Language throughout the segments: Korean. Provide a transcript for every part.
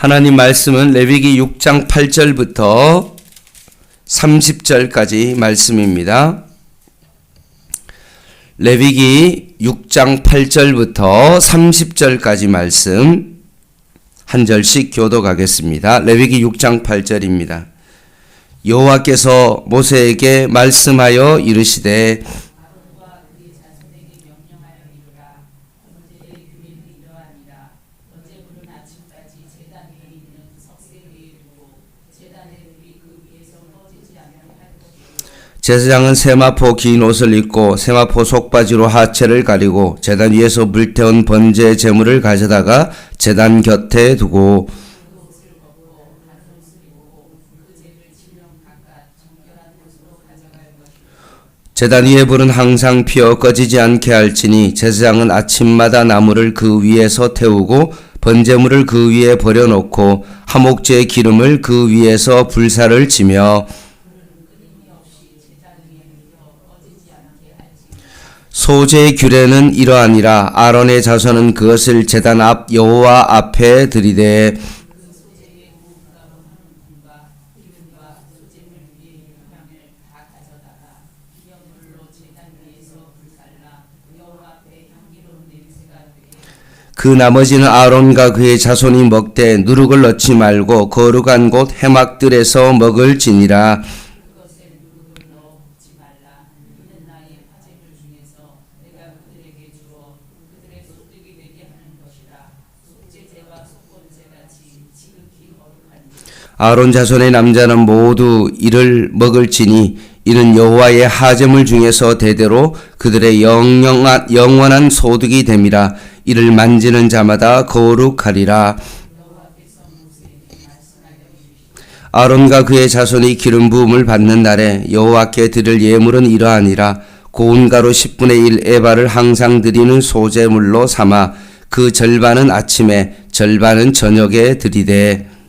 하나님 말씀은 레위기 6장 8절부터 30절까지 말씀입니다. 레위기 6장 8절부터 30절까지 말씀 한 절씩 교독하겠습니다. 레위기 6장 8절입니다. 여호와께서 모세에게 말씀하여 이르시되 제사장은 세마포 긴 옷을 입고 세마포 속바지로 하체를 가리고 제단 위에서 불태운 번제 제물을 가져다가 제단 곁에 두고 제단 위에 불은 항상 피어 꺼지지 않게 할지니 제사장은 아침마다 나무를 그 위에서 태우고 번제물을 그 위에 버려놓고 화목제의 기름을 그 위에서 불사를 지며 소제의 규례는 이러하니라. 아론의 자손은 그것을 제단 앞 여호와 앞에 드리되 그 나머지는 아론과 그의 자손이 먹되 누룩을 넣지 말고 거룩한 곳 해막들에서 먹을지니라. 아론 자손의 남자는 모두 이를 먹을지니 이는 여호와의 하제물 중에서 대대로 그들의 영원한 소득이 됨이라. 이를 만지는 자마다 거룩하리라. 아론과 그의 자손이 기름 부음을 받는 날에 여호와께 드릴 예물은 이러하니라. 고운 가루 10분의 1 에바를 항상 드리는 소제물로 삼아 그 절반은 아침에 절반은 저녁에 드리되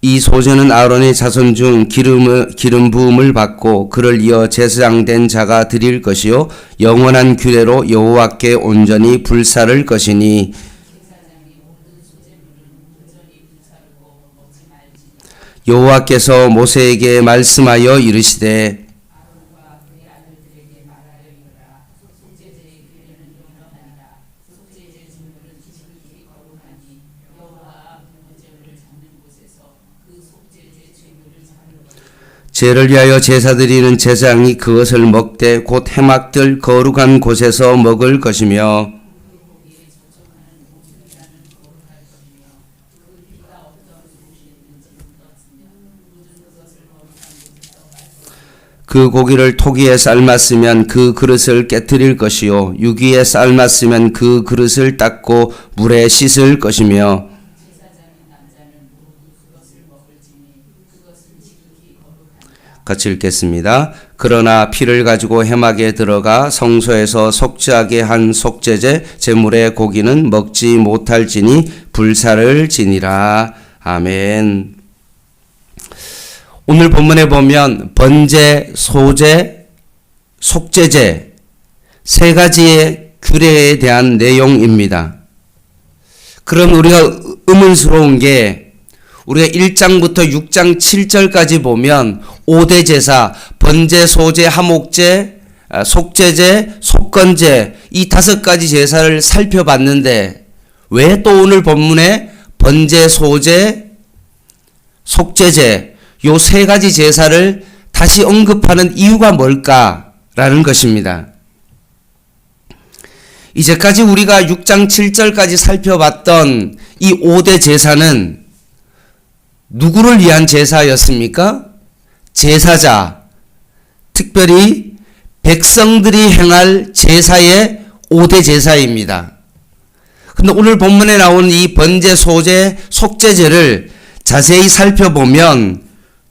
이 소제는 아론의 자손 중 기름 부음을 받고 그를 이어 제사장 된 자가 드릴 것이요 영원한 규례로 여호와께 온전히 불사를 것이니 여호와께서 모세에게 말씀하여 이르시되 죄를 위하여 제사 드리는 제사장이 그것을 먹되 곧 해막들 거룩한 곳에서 먹을 것이며 그 고기를 토기에 삶았으면 그 그릇을 깨뜨릴 것이요 유기에 삶았으면 그 그릇을 닦고 물에 씻을 것이며 같이 읽겠습니다. 그러나 피를 가지고 해막에 들어가 성소에서 속죄하게 한 속죄제 제물의 고기는 먹지 못할지니 불사를 지니라. 아멘. 오늘 본문에 보면 번제, 소제, 속죄제 세 가지의 규례에 대한 내용입니다. 그럼 우리가 의문스러운 게 우리가 1장부터 6장 7절까지 보면 5대 제사, 번제, 소제, 화목제, 속죄제, 속건제 이 5가지 제사를 살펴봤는데 왜 또 오늘 본문에 번제, 소제, 속죄제 요 3가지 제사를 다시 언급하는 이유가 뭘까라는 것입니다. 이제까지 우리가 6장 7절까지 살펴봤던 이 5대 제사는 누구를 위한 제사였습니까? 제사자, 특별히 백성들이 행할 제사의 5대 제사입니다. 근데 오늘 본문에 나온 이 번제, 소제, 속죄제를 자세히 살펴보면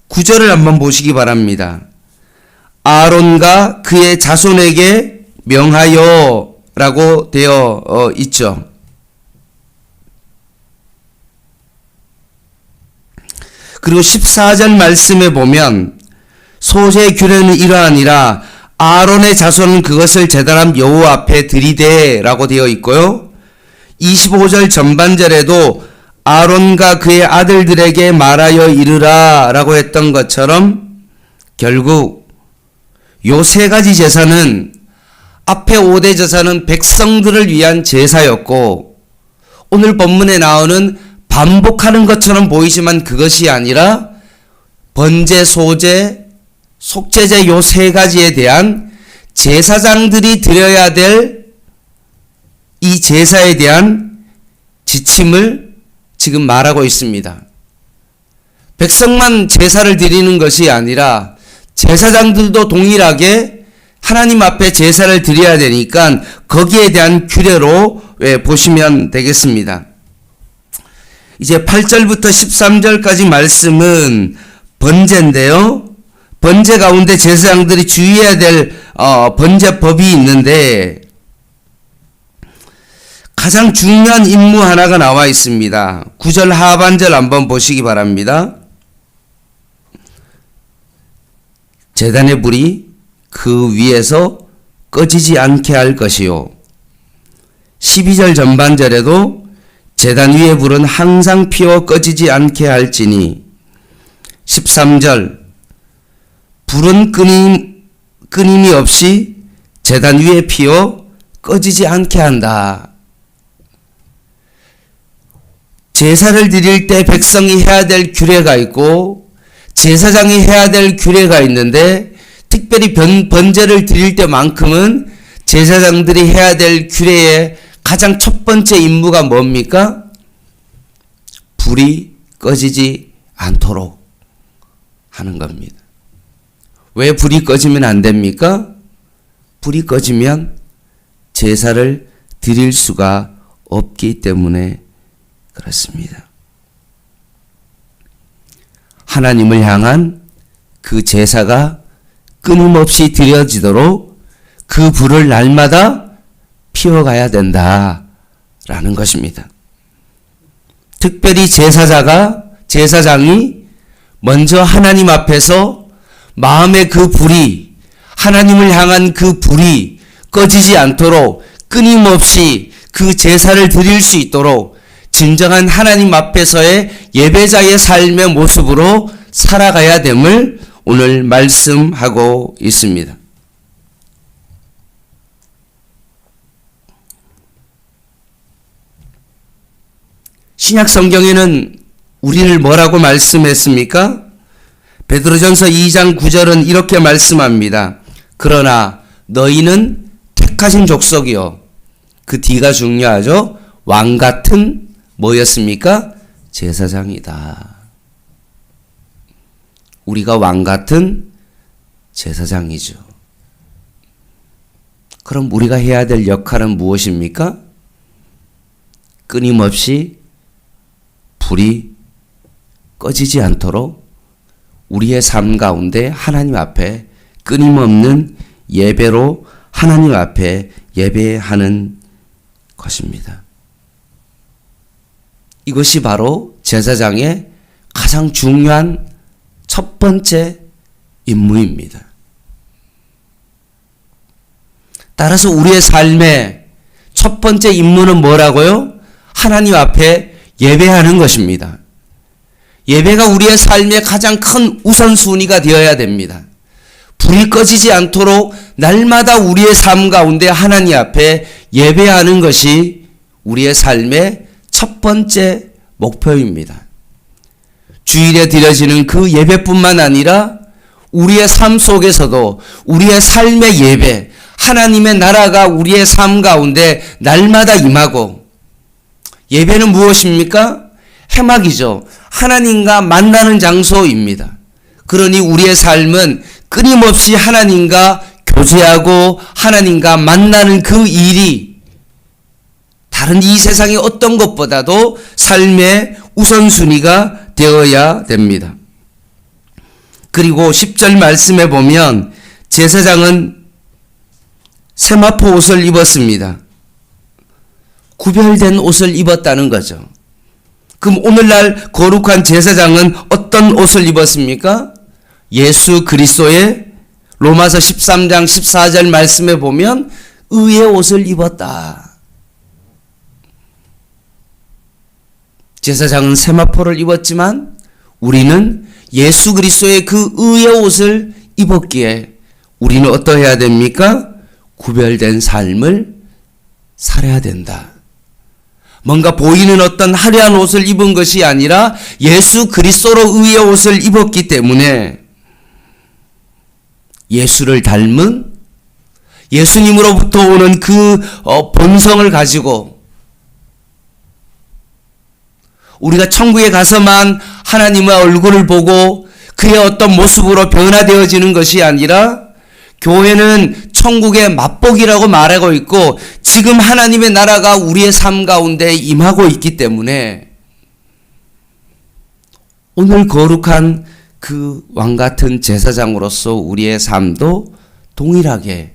9절을 한번 보시기 바랍니다. 아론과 그의 자손에게 명하여 라고 되어 있죠. 그리고 14절 말씀에 보면 소제의 규례는 이러하니라. 아론의 자손은 그것을 제단함 여호와 앞에 드리되라고 되어 있고요. 25절 전반절에도 아론과 그의 아들들에게 말하여 이르라 라고 했던 것처럼 결국 요 세 가지 제사는 앞에 5대 제사는 백성들을 위한 제사였고 오늘 본문에 나오는 반복하는 것처럼 보이지만 그것이 아니라 번제, 소제, 속죄제 요 세 가지에 대한 제사장들이 드려야 될 이 제사에 대한 지침을 지금 말하고 있습니다. 백성만 제사를 드리는 것이 아니라 제사장들도 동일하게 하나님 앞에 제사를 드려야 되니까 거기에 대한 규례로 보시면 되겠습니다. 이제 8절부터 13절까지 말씀은 번제인데요. 번제 가운데 제사장들이 주의해야 될 번제법이 있는데 가장 중요한 임무 하나가 나와 있습니다. 9절 하반절 한번 보시기 바랍니다. 제단의 불이 그 위에서 꺼지지 않게 할 것이요. 12절 전반절에도 제단 위의 불은 항상 피워 꺼지지 않게 할지니 13절 불은 끊임이 없이 제단 위에 피워 꺼지지 않게 한다. 제사를 드릴 때 백성이 해야 될 규례가 있고 제사장이 해야 될 규례가 있는데 특별히 번제를 드릴 때만큼은 제사장들이 해야 될 규례의 가장 첫 번째 임무가 뭡니까? 불이 꺼지지 않도록 하는 겁니다. 왜 불이 꺼지면 안 됩니까? 불이 꺼지면 제사를 드릴 수가 없기 때문에 그렇습니다. 하나님을 향한 그 제사가 끊임없이 드려지도록 그 불을 날마다 피워가야 된다라는 것입니다. 특별히 제사장이 먼저 하나님 앞에서 마음의 그 불이 하나님을 향한 그 불이 꺼지지 않도록 끊임없이 그 제사를 드릴 수 있도록 진정한 하나님 앞에서의 예배자의 삶의 모습으로 살아가야 됨을 오늘 말씀하고 있습니다. 신약 성경에는 우리를 뭐라고 말씀했습니까? 베드로전서 2장 9절은 이렇게 말씀합니다. 그러나 너희는 택하신 족속이요. 그 뒤가 중요하죠. 왕같은 뭐였습니까? 제사장이다. 우리가 왕같은 제사장이죠. 그럼 우리가 해야 될 역할은 무엇입니까? 끊임없이 불이 꺼지지 않도록 우리의 삶 가운데 하나님 앞에 끊임없는 예배로 하나님 앞에 예배하는 것입니다. 이것이 바로 제사장의 가장 중요한 첫 번째 임무입니다. 따라서 우리의 삶의 첫 번째 임무는 뭐라고요? 하나님 앞에 예배하는 것입니다. 예배가 우리의 삶의 가장 큰 우선순위가 되어야 됩니다. 불이 꺼지지 않도록 날마다 우리의 삶 가운데 하나님 앞에 예배하는 것이 우리의 삶의 첫 번째 목표입니다. 주일에 드려지는 그 예배뿐만 아니라 우리의 삶 속에서도 우리의 삶의 예배, 하나님의 나라가 우리의 삶 가운데 날마다 임하고, 예배는 무엇입니까? 해막이죠. 하나님과 만나는 장소입니다. 그러니 우리의 삶은 끊임없이 하나님과 교제하고 하나님과 만나는 그 일이 다른 이 세상의 어떤 것보다도 삶의 우선순위가 되어야 됩니다. 그리고 10절 말씀에 보면 제사장은 세마포 옷을 입었습니다. 구별된 옷을 입었다는 거죠. 그럼 오늘날 거룩한 제사장은 어떤 옷을 입었습니까? 예수 그리스도의 로마서 13장 14절 말씀에 보면 의의 옷을 입었다. 제사장은 세마포를 입었지만 우리는 예수 그리스도의 그 의의 옷을 입었기에 우리는 어떠해야 됩니까? 구별된 삶을 살아야 된다. 뭔가 보이는 어떤 화려한 옷을 입은 것이 아니라 예수 그리스도로 의의 옷을 입었기 때문에 예수를 닮은 예수님으로부터 오는 그 본성을 가지고 우리가 천국에 가서만 하나님의 얼굴을 보고 그의 어떤 모습으로 변화되어지는 것이 아니라 교회는 천국의 맛보기라고 말하고 있고 지금 하나님의 나라가 우리의 삶 가운데 임하고 있기 때문에 오늘 거룩한 그 왕같은 제사장으로서 우리의 삶도 동일하게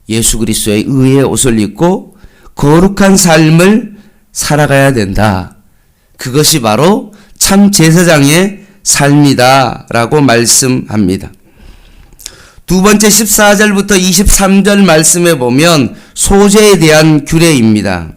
예수 그리스도의 의의 옷을 입고 거룩한 삶을 살아가야 된다. 그것이 바로 참 제사장의 삶이다라고 말씀합니다. 두 번째 14절부터 23절 말씀에 보면 소제에 대한 규례입니다.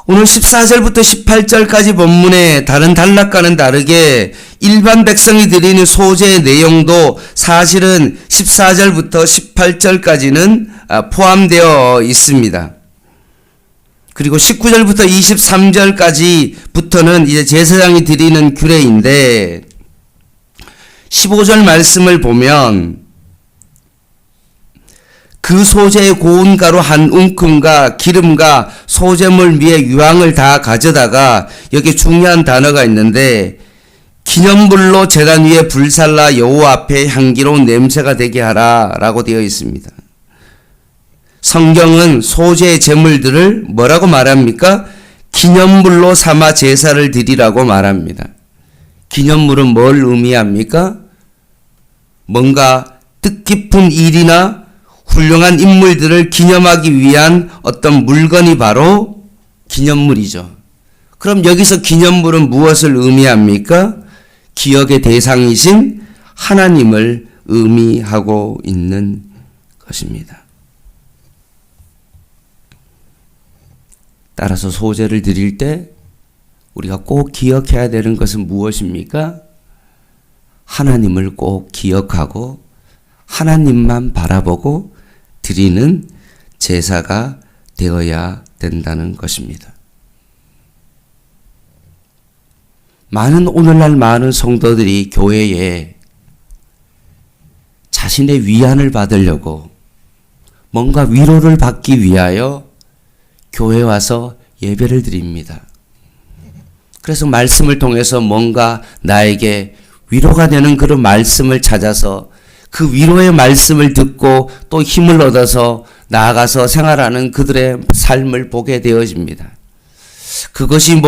오늘 14절부터 18절까지 본문에 다른 단락과는 다르게 일반 백성이 드리는 소제의 내용도 사실은 14절부터 18절까지는 포함되어 있습니다. 그리고 19절부터 23절까지부터는 이제 제사장이 드리는 규례인데 15절 말씀을 보면 그 소제의 고운 가루 한 움큼과 기름과 소제물 위에 유황을 다 가져다가 여기 중요한 단어가 있는데 기념물로 제단 위에 불살라 여호와 앞에 향기로운 냄새가 되게 하라 라고 되어 있습니다. 성경은 소제의 제물들을 뭐라고 말합니까? 기념물로 삼아 제사를 드리라고 말합니다. 기념물은 뭘 의미합니까? 뭔가 뜻깊은 일이나 훌륭한 인물들을 기념하기 위한 어떤 물건이 바로 기념물이죠. 그럼 여기서 기념물은 무엇을 의미합니까? 기억의 대상이신 하나님을 의미하고 있는 것입니다. 따라서 소제를 드릴 때 우리가 꼭 기억해야 되는 것은 무엇입니까? 하나님을 꼭 기억하고 하나님만 바라보고 드리는 제사가 되어야 된다는 것입니다. 오늘날 많은 성도들이 교회에 자신의 위안을 받으려고 뭔가 위로를 받기 위하여 교회에 와서 예배를 드립니다. 그래서 말씀을 통해서 뭔가 나에게 위로가 되는 그런 말씀을 찾아서 그 위로의 말씀을 듣고 또 힘을 얻어서 나아가서 생활하는 그들의 삶을 보게 되어집니다. 그것이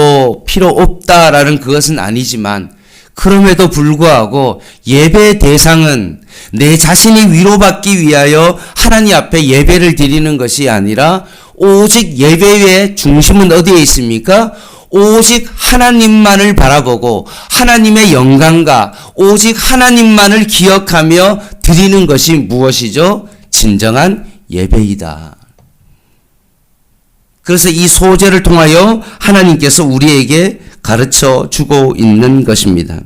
필요 없다라는 그것은 아니지만 그럼에도 불구하고 예배의 대상은 내 자신이 위로받기 위하여 하나님 앞에 예배를 드리는 것이 아니라 오직 예배의 중심은 어디에 있습니까? 오직 하나님만을 바라보고 하나님의 영광과 오직 하나님만을 기억하며 드리는 것이 무엇이죠? 진정한 예배이다. 그래서 이 소제를 통하여 하나님께서 우리에게 가르쳐 주고 있는 것입니다.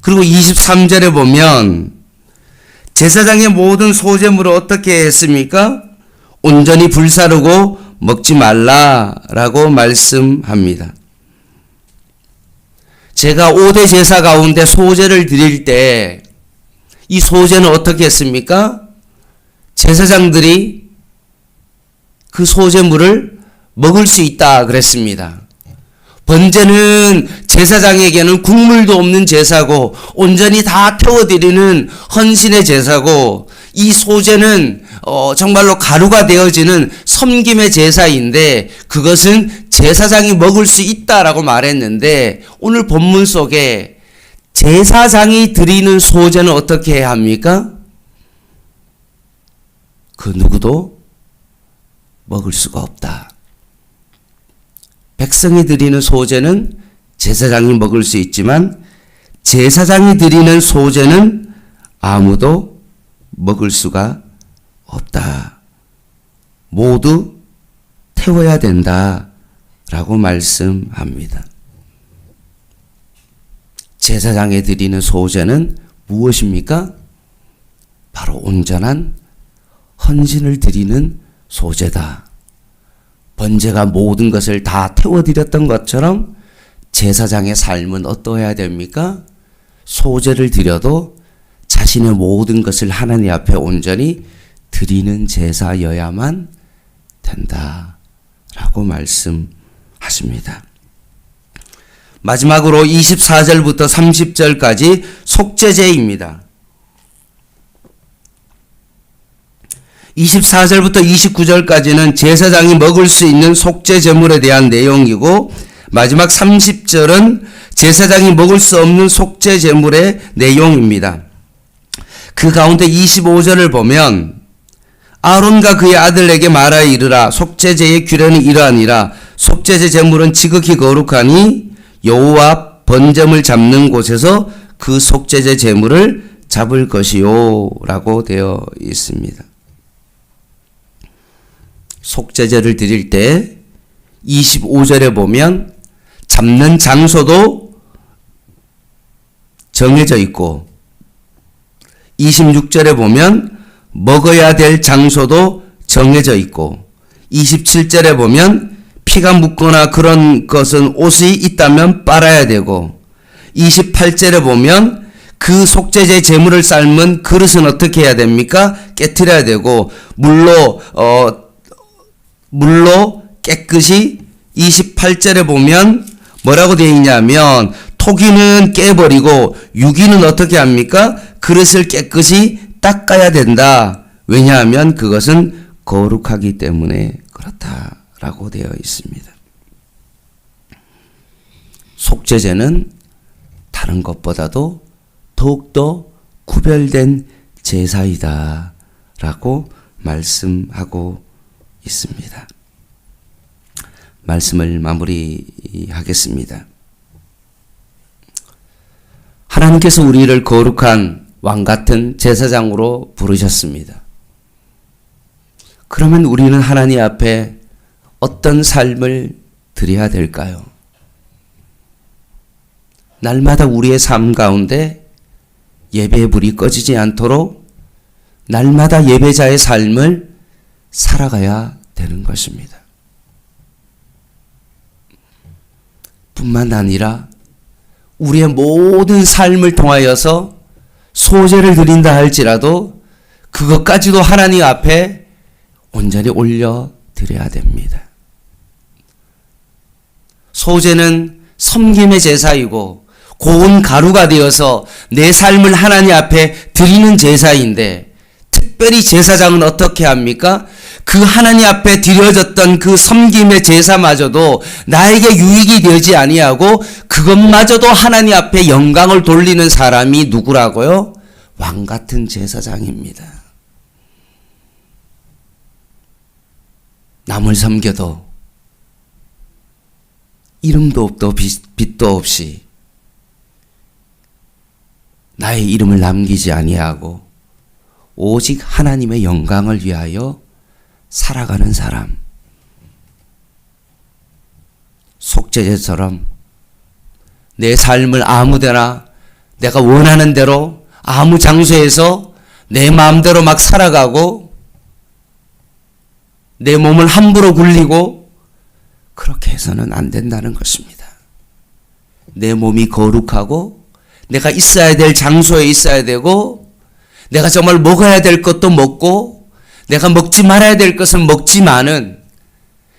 그리고 23절에 보면 제사장의 모든 소제물을 어떻게 했습니까? 온전히 불사르고 먹지 말라라고 말씀합니다. 제가 5대 제사 가운데 소제를 드릴 때 이 소제는 어떻게 했습니까? 제사장들이 그 소제물을 먹을 수 있다 그랬습니다. 번제는 제사장에게는 국물도 없는 제사고 온전히 다 태워드리는 헌신의 제사고 이 소제는 정말로 가루가 되어지는 섬김의 제사인데 그것은 제사장이 먹을 수 있다라고 말했는데 오늘 본문 속에 제사장이 드리는 소제는 어떻게 해야 합니까? 그 누구도 먹을 수가 없다. 백성이 드리는 소제는 제사장이 먹을 수 있지만 제사장이 드리는 소제는 아무도 먹을 수가 없다. 모두 태워야 된다. 라고 말씀합니다. 제사장에 드리는 소제는 무엇입니까? 바로 온전한 헌신을 드리는 소제다. 번제가 모든 것을 다 태워드렸던 것처럼 제사장의 삶은 어떠해야 됩니까? 소제를 드려도 자신의 모든 것을 하나님 앞에 온전히 드리는 제사여야만 된다. 라고 말씀하십니다. 마지막으로 24절부터 30절까지 속죄제입니다. 24절부터 29절까지는 제사장이 먹을 수 있는 속죄 제물에 대한 내용이고 마지막 30절은 제사장이 먹을 수 없는 속죄 제물의 내용입니다. 그 가운데 25절을 보면 아론과 그의 아들에게 말하여 이르라 속죄제의 규례는 이러하니라 속죄제 제물은 지극히 거룩하니 여호와 번제물 잡는 곳에서 그 속죄제 제물을 잡을 것이요 라고 되어 있습니다. 속죄제를 드릴 때 25절에 보면 잡는 장소도 정해져 있고 26절에 보면 먹어야 될 장소도 정해져 있고 27절에 보면 피가 묻거나 그런 것은 옷이 있다면 빨아야 되고 28절에 보면 그 속죄제 제물을 삶은 그릇은 어떻게 해야 됩니까? 깨트려야 되고 물로 깨끗이 28절에 보면 뭐라고 되어 있냐면 토기는 깨버리고 유기는 어떻게 합니까? 그릇을 깨끗이 닦아야 된다. 왜냐하면 그것은 거룩하기 때문에 그렇다라고 되어 있습니다. 속죄제는 다른 것보다도 더욱더 구별된 제사이다 라고 말씀하고 있습니다. 말씀을 마무리하겠습니다. 하나님께서 우리를 거룩한 왕같은 제사장으로 부르셨습니다. 그러면 우리는 하나님 앞에 어떤 삶을 드려야 될까요? 날마다 우리의 삶 가운데 예배의 불이 꺼지지 않도록 날마다 예배자의 삶을 살아가야 되는 것입니다. 뿐만 아니라 우리의 모든 삶을 통하여서 소제를 드린다 할지라도 그것까지도 하나님 앞에 온전히 올려드려야 됩니다. 소제는 섬김의 제사이고 고운 가루가 되어서 내 삶을 하나님 앞에 드리는 제사인데 특별히 제사장은 어떻게 합니까? 그 하나님 앞에 드려졌던 그 섬김의 제사마저도 나에게 유익이 되지 아니하고 그것마저도 하나님 앞에 영광을 돌리는 사람이 누구라고요? 왕같은 제사장입니다. 남을 섬겨도 이름도 없고 빛도 없이 나의 이름을 남기지 아니하고 오직 하나님의 영광을 위하여 살아가는 사람. 속죄제처럼 내 삶을 아무데나 내가 원하는 대로 아무 장소에서 내 마음대로 막 살아가고 내 몸을 함부로 굴리고 그렇게 해서는 안 된다는 것입니다. 내 몸이 거룩하고 내가 있어야 될 장소에 있어야 되고 내가 정말 먹어야 될 것도 먹고 내가 먹지 말아야 될 것은 먹지만은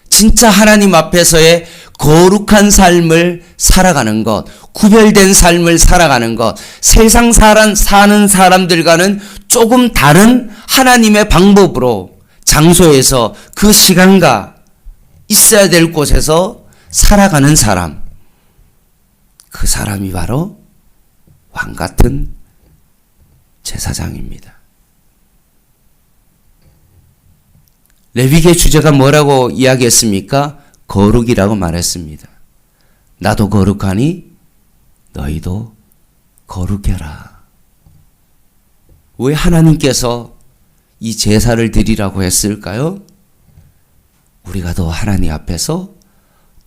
진짜 하나님 앞에서의 거룩한 삶을 살아가는 것, 구별된 삶을 살아가는 것, 세상 사는 사람들과는 조금 다른 하나님의 방법으로 장소에서 그 시간과 있어야 될 곳에서 살아가는 사람, 그 사람이 바로 왕같은 제사장입니다. 레위기의 주제가 뭐라고 이야기했습니까? 거룩이라고 말했습니다. 나도 거룩하니 너희도 거룩해라. 왜 하나님께서 이 제사를 드리라고 했을까요? 우리가 더 하나님 앞에서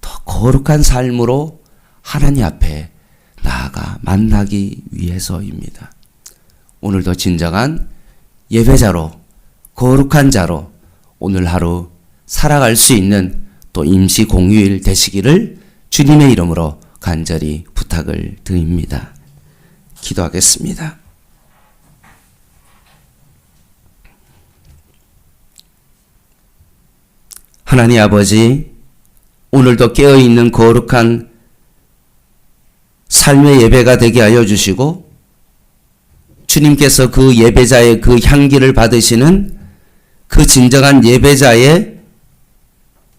더 거룩한 삶으로 하나님 앞에 나아가 만나기 위해서입니다. 오늘도 진정한 예배자로, 거룩한 자로 오늘 하루 살아갈 수 있는 또 임시 공휴일 되시기를 주님의 이름으로 간절히 부탁을 드립니다. 기도하겠습니다. 하나님 아버지, 오늘도 깨어있는 거룩한 삶의 예배가 되게 하여 주시고 주님께서 그 예배자의 그 향기를 받으시는 그 진정한 예배자의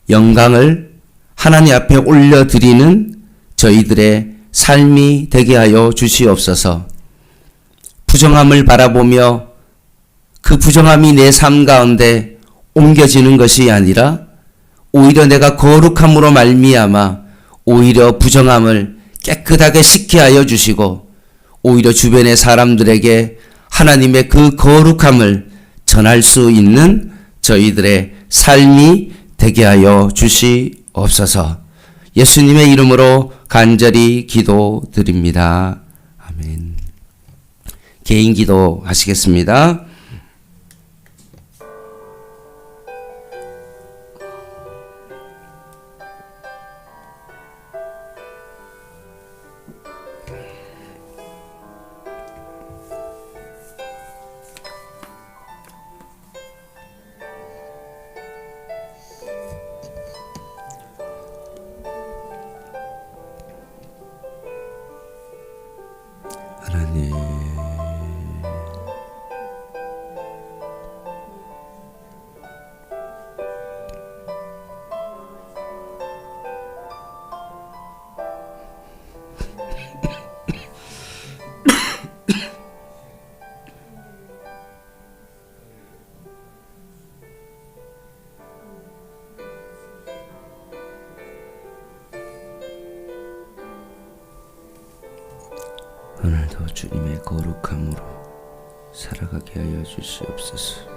영광을 하나님 앞에 올려드리는 저희들의 삶이 되게 하여 주시옵소서. 부정함을 바라보며 그 부정함이 내 삶 가운데 옮겨지는 것이 아니라 오히려 내가 거룩함으로 말미암아 오히려 부정함을 깨끗하게 씻게 하여 주시고 오히려 주변의 사람들에게 하나님의 그 거룩함을 전할 수 있는 저희들의 삶이 되게 하여 주시옵소서. 예수님의 이름으로 간절히 기도드립니다. 아멘. 개인 기도 하시겠습니다. 하나님, 오늘도 주님의 거룩함으로 살아가게 하여 주시옵소서.